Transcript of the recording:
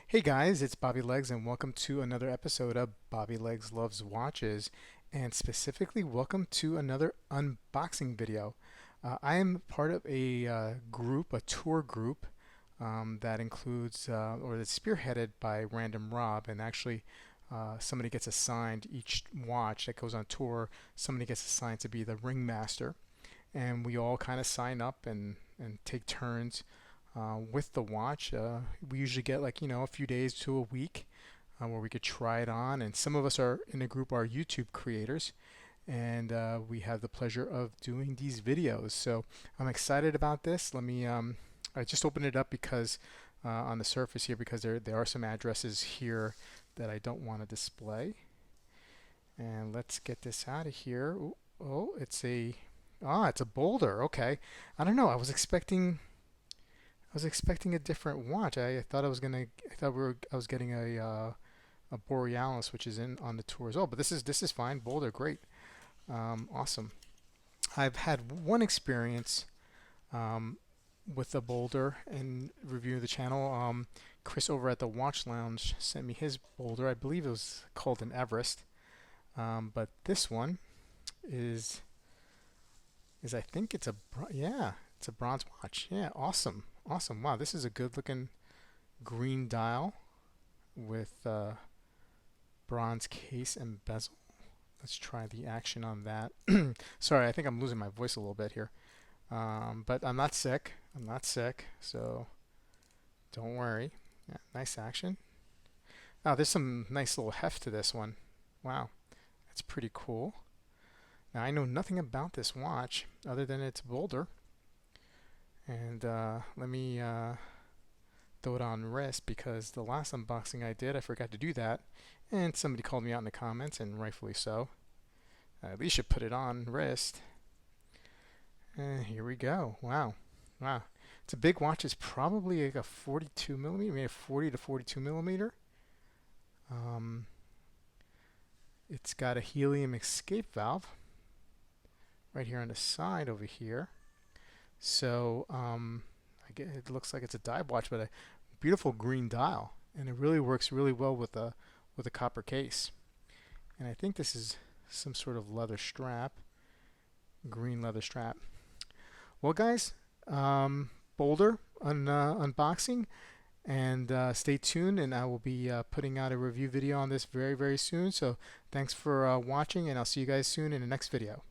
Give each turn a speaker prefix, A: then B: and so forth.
A: Hey guys, it's Bobby Legs, and welcome to another episode of Bobby Legs Loves Watches, and specifically welcome to another unboxing video. I am part of a group, a tour group, that includes, or that's spearheaded by Random Rob, and actually somebody gets assigned each watch that goes on tour, somebody gets assigned to be the ringmaster, and we all kind of sign up and take turns with the watch. We usually get a few days to a week where we could try it on. And some of us are in the group are YouTube creators, and we have the pleasure of doing these videos. So I'm excited about this. I just opened it up because on the surface here because there are some addresses here that I don't want to display. And let's get this out of here. Ooh, oh, it's a Boldr. Okay, I don't know. I was expecting a different watch. I thought I was getting a Borealis, which is in on the tour as well. But this is fine. Boldr, great, awesome. I've had one experience um, with the Boldr and review of the channel. Chris over at the Watch Lounge sent me his Boldr. I believe it was called an Everest, but this one is I think it's yeah, it's a bronze watch. Yeah, awesome. Awesome. Wow, this is a good looking green dial with bronze case and bezel. Let's try the action on that. Sorry, I think I'm losing my voice a little bit here. But I'm not sick. I'm not sick, so don't worry. Yeah, nice action. Oh, there's some nice little heft to this one. Wow, that's pretty cool. Now, I know nothing about this watch other than it's Boldr. And let me throw it on wrist because the last unboxing I did, I forgot to do that. And somebody called me out in the comments, and rightfully so. At least you put it on wrist. And here we go. Wow. Wow. It's a big watch. It's probably like a 42 millimeter, maybe 40 to 42 millimeter. Um, it's got a helium escape valve right here on the side over here. So it looks like it's a dive watch, but a beautiful green dial, and it really works really well with a copper case. And I think this is some sort of leather strap, green leather strap. Well, guys, Boldr unboxing, and stay tuned, and I will be putting out a review video on this very, very soon. So thanks for watching, and I'll see you guys soon in the next video.